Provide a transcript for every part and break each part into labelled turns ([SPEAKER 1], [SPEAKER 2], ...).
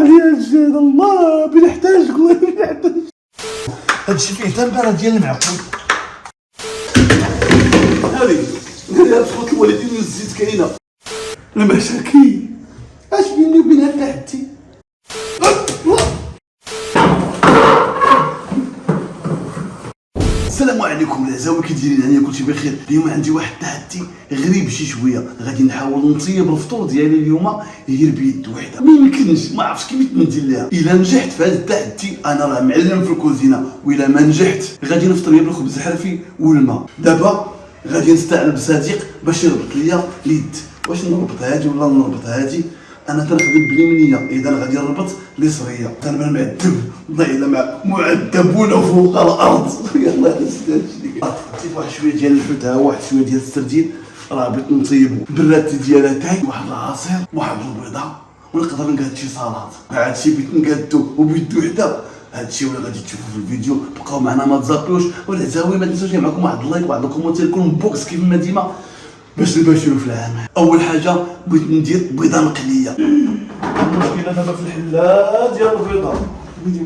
[SPEAKER 1] عليا الجهد الله بنحتاجك والله بنحتاج. هادشي فيه تنبره ديال المعقول. هذه تخوت الوالدين والزيت كاينه المشاكل اش بيني وبين هاد حدي. السلام عليكم العزاوي، كي دايرين؟ هانيه كلشي بخير. اليوم عندي واحد التحدي غريب شي شويه، غادي نحاول نطيب الفطور ديالي اليوم غير بيد وحده. ما يمكنش، ما عرفتش كيفاش ندير ليها. الا نجحت في هذا التحدي انا راه معلم في الكوزينه، والا ما نجحت غادي نفطر غير بالخبز الحرفي والماء. دابا غادي نستعن بصديق باش يربط ليا اليد. واش نربط هادي ولا نربط هادي؟ انا تنخدم باليمنيه، اذا غادي نربط اليسريه. تنبان معذب والله الا معذبون فوق الارض. يلاه نستاجلي عطيت واحد شويه ديال الحوت، ها واحد شويه ديال السردين، راه بغيت نطيبو براتي ديالها تاي، واحد العصير، واحد البيضه، ونقدر نقاد شي سلطه. هادشي بغيت نقادو وبيد وحده. هادشي ولا غادي تشوفوا في الفيديو. بقاو معنا ما تزابيوش، والعزاوي ما تنساوش معكم واحد اللايك وواحد الكومونتير يكون بوكس كيف ما ديما باش نباشروا في العمل. اول حاجه بغيت ندير بيضه مقليه. المشكله دابا في الحله ديال البيضه. ويلي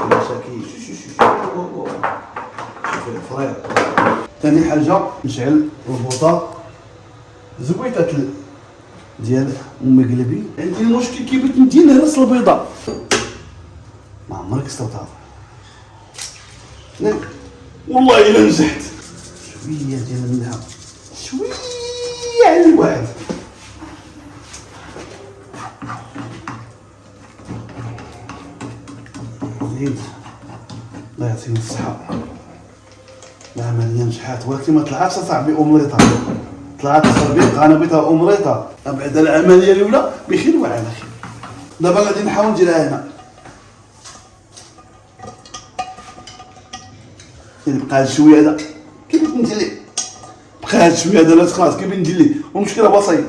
[SPEAKER 1] مشاكل. شوف الفريق. ثاني حاجه نشعل البوطه زويته ديال امي قلبي. عندي المشكل كي بغيت ندير نهرس البيضه ما عمرك استوعبت. والله الا نجحت. شويه ديال الملح، شويه على الواحد. زيد الله يعطيني الصحه. العمليه نجحات ولكن ما طلعتش اصاحبي اومليطه، طلعت صربيق. انا بغيتها اومليطه. ابعد العمليه الاولى بخير وعلى خير. دابا غادي نحاول نديرها هنا. بقى هاد شويه هذا كيف ندير ليه؟ بقى هاد شويه هذا لا خلاص كيف ندير ليه؟ والمشكله بسيط.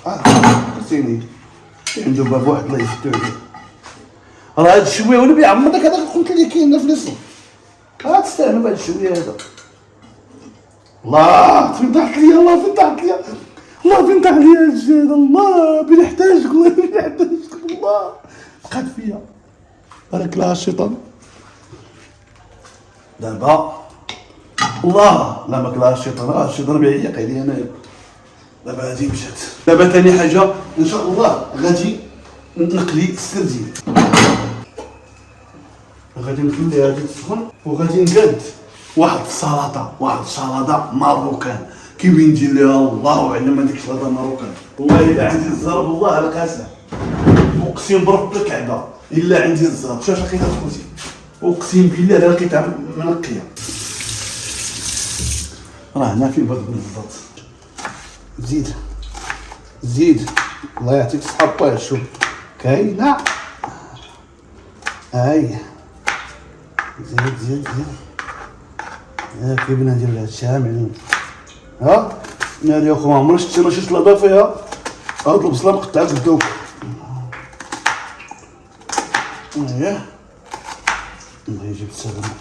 [SPEAKER 1] عرفتيني عنده باب واحد الله يفتو عليه. راه هاد شويه ولا بيعمر داك هذا قلت لك كاين في الاسم. تستاهلوا بهاد الشويه هذا. الله فين طاحت ليا، الله فين طاحت ليا، الله فين طاح ليا الجهد الله بنحتاجك والله بنحتاجك. الله بقات فيا بارك لها الشيطان. دابا الله لا ما كلاش الشيطان، الشيطان بيعيق عليا انايا. دابا هادي مشات. دابا ثاني حاجه ان شاء الله غادي نقلي السردين. غادي نخلي هادي تسخن وغادي نقاد واحد السلطه، واحد السلطه ماروكان. كيف ندير ليها الله اعلم. هذيك السلطه ماروكان والله الا عندي الزهر بالله القاسم، اقسم برب الكعبه الا عندي الزهر. شوف لقيتها خوتي، اقسم بالله الا لقيتها منقيه. راه هنا فين بغيت بالضبط. زيد زيد الله يعطيك الصحه باه. شوف كاينه هاي. زيد زيد زيد. كيف بدنا ندير هاد الشيء معلوم. ها ناري اخو ما عمري شفتي شي سلطه فيها. هاد البصله مقطعه بالذوق. الله يجيب السلامه.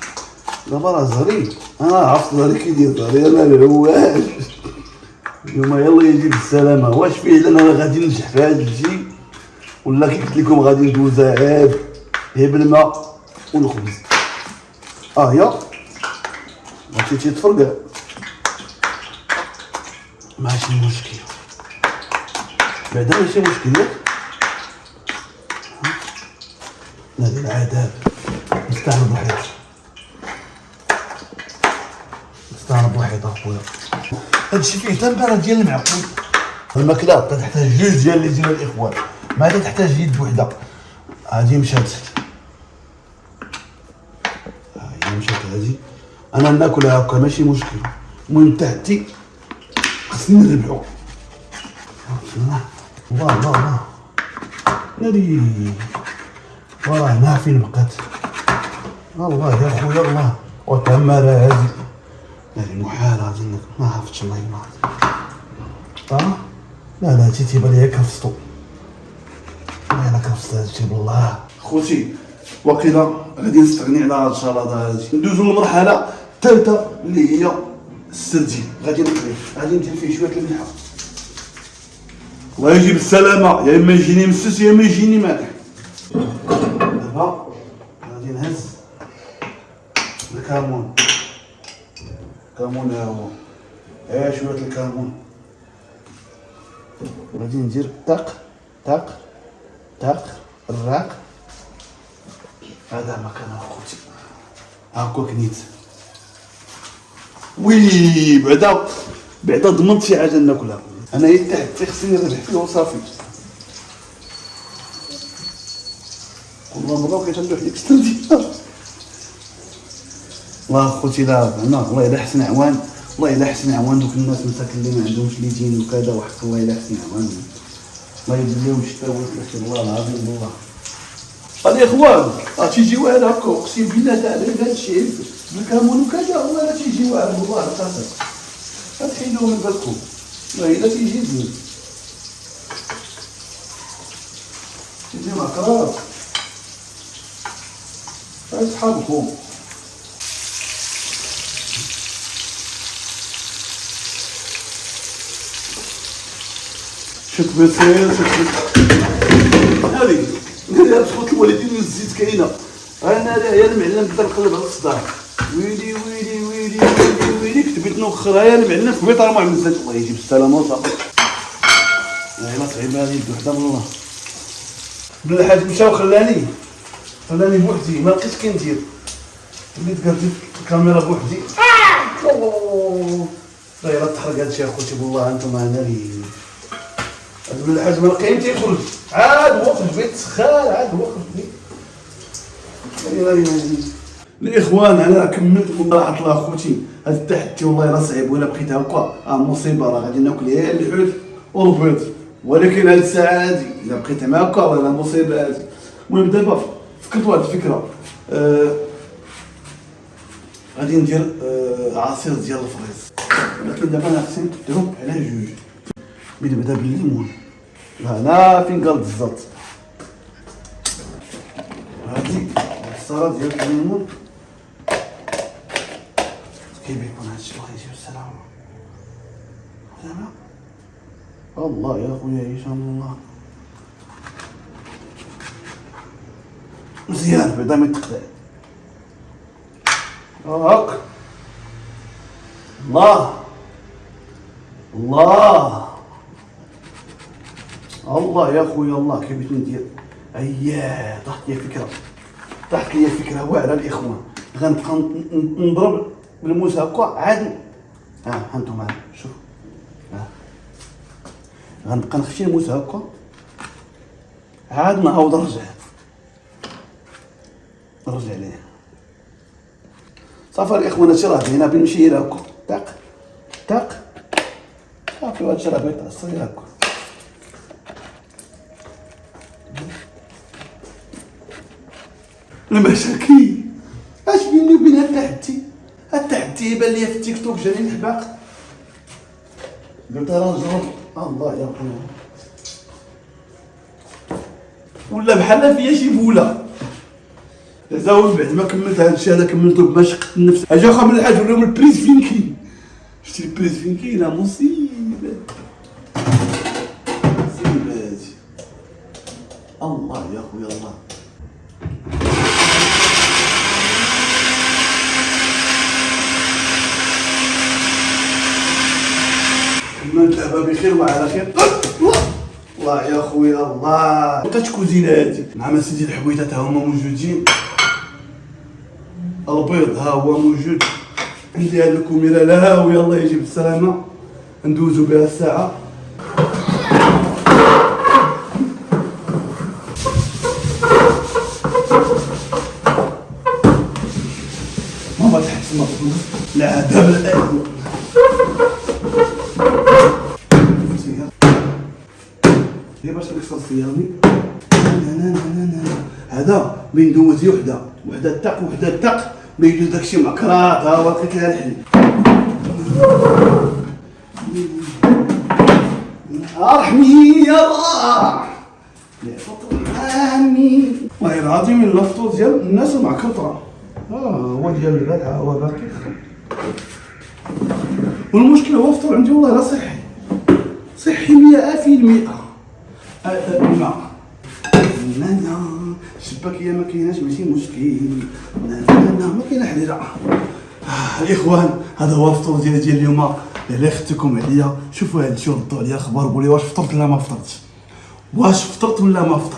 [SPEAKER 1] دابا راه زهري، انا عرفت زهري كيدير زهري. انا الهواش اليوم يلا يجيب السلامه. واش فعلا انا غادي ننجح في هذا الشيء ولا كي قلت لكم غادي ندوزها غير بالماء والخبز؟ يا ماشي تيتفرقع ماشي مشكل. بعدا ماشي مشكل ياك. هذه العذاب نستعمل بوحدي، نستعمل بوحدي اخويا. هادشي فيه تنبره ديال المعقول. الماكله تحتاج جوج ديال اللي ديال الاخوان، ما عاد تحتاج يد وحده. هادي مشات، هي مشات هادي. انا ناكلها هكا ماشي مشكل. المهم تحتي خصني نربحو. الله الله الله ناري. وراه هنا فين بقات. الله يا خويا الله. وتمارا هادي ناري محالة هادي ما عرفتش الله ينعم. لا لا تيبان ليا كرفستو. انا كرفست هادشي بالله. خوتي وقيلا غادي نستغني على هاد الشلاضه هادي. ندوزو للمرحله الثالثه اللي هي السردين. غادي نقليه، غادي ندير فيه شويه الملحه. الله يجيب السلامة، يا إما يجيني مسس يا إما يجيني مالح. دابا غادي نهز الكمون. الكمون ها هو، شوية الكمون. غادي ندير طق طق طق الراق. هذا مكان اخوتي هاكاك نيت. وي بعدا ضمنت شي حاجه ناكلها. انا حتى خصني نرجع فيه وصافي. كل مره بقيت ندوح ديك السنه ديالها. الله اخوتي لا زعما الله الا حسن عوان، والله الا حسن عوان دوك الناس مساكن اللي ما عندهمش ليدين وكذا، وحق الله الا حسن عوانهم. الله يدير لهم الشتاء والخير والله العظيم. والله الاخوان تيجي واحد هكا اقسم بالله تعالى هذا الشيء بالكمون وكذا، والله لا تيجي واحد والله القاسم. غتحيدوه من بالكم والله الا تيجي زين، تيجي مع كراس هاي صحابكم. شك بصير هذه تخوت الوالدين والزيت كاينه. انا يا المعلم بدا نقلب على الصداع. ويلي ويلي ويلي ويلي ويلي كتبت نوخرها يا المعلم في بيت راه ما عملتش. الله يجيب السلامه وصافي. والله صعيبه هذه بوحده من الله. بن الحاج مشى وخلاني بوحدي، ما لقيتش كي ندير. وليت قادر الكاميرا بوحدي. والله الا تحرق هادشي اخوتي والله انتم ناريين. بن الحاج ما لقيت تيخرج عاد وقف البيت سخان، عاد وقف البيت. الاخوان انا كملت والله راحت الله اخوتي. هذا التحدي والله راه صعيب، ولا بقيت هكا مصيبه راه غادي ناكل غير الحوت والبيض. ولكن هذه الساعه هذه الا بقيت مع هكا راه مصيبه هذه. المهم دابا فكرت واحد الفكره، غادي ندير عصير ديال الفريز. ولكن دابا انا خصني نضرب على جوج. نبدا بالليمون. هنا فين قال الزلط. هادي الصلاه ديال الليمون كيف يكون هادشي. الله يجيب السلامه. زعما الله يا خويا هشام الله مزيان بعدا ما يتقطع. هاك الله الله الله يا خويا الله. كيف بغيت ندير اييه طاحت لي فكره واعره الاخوان. غنبقى نضرب بالموس هكا عاد. هانتوما شوف غنبقى نخشي الموس هكا عاد نعاود نرجع ليه. صافي الاخوان هادشي راه هنا بنمشي الى هكا طق طق صافي. هادشي راه بغيت تعصري هكا. المشاكل اش بيني وبين التحدي يبان ليا في التيك توك جاني الحباق. قلت راه نجرب الله يا خويا، ولا بحال فيا شي بوله. زاول بعد ما كملت هادشي هذا كملته بمشقة النفس. اجا خا من الحاج ولاو البريز فين كاين. شتي البريز فين كاين مصيبه هادي. الله يا خويا الله. كملت دابا بخير وعلى خير. الله يا خويا الله. انت تكوزينه هادي مع سيدي الحويتات ها هما موجودين. البيض ها هو موجود عندي. هاد الكوميره لا ها ويلا يجي بالسلامه ندوزو بها الساعه. ما تحس ما تقول لا دابا الان هي باش نكسر صيامي. هذا بين دوزي وحده التق وحده التق ما يجوز داكشي معكرات. ها هو لقيت لها الحليب. رحمي يا الله يا فطري عمي. والله العظيم الفطور ديال الناس معكرطه. هو ديال البارحه هو باقي. والمشكل هو الفطور عندي والله لا صحي 100%. لا لا لا الشباكيه ما كايناش ماشي مشكل. لا لا ما كاينه حاجه. الاخوان هذا هو الفطور ديال اليوم. الا خدتكم عليا شوفوا هاد الشيء ردوا عليا خبر قولي واش فطرت ولا ما فطرتش، واش فطرت ولا ما فطرتش.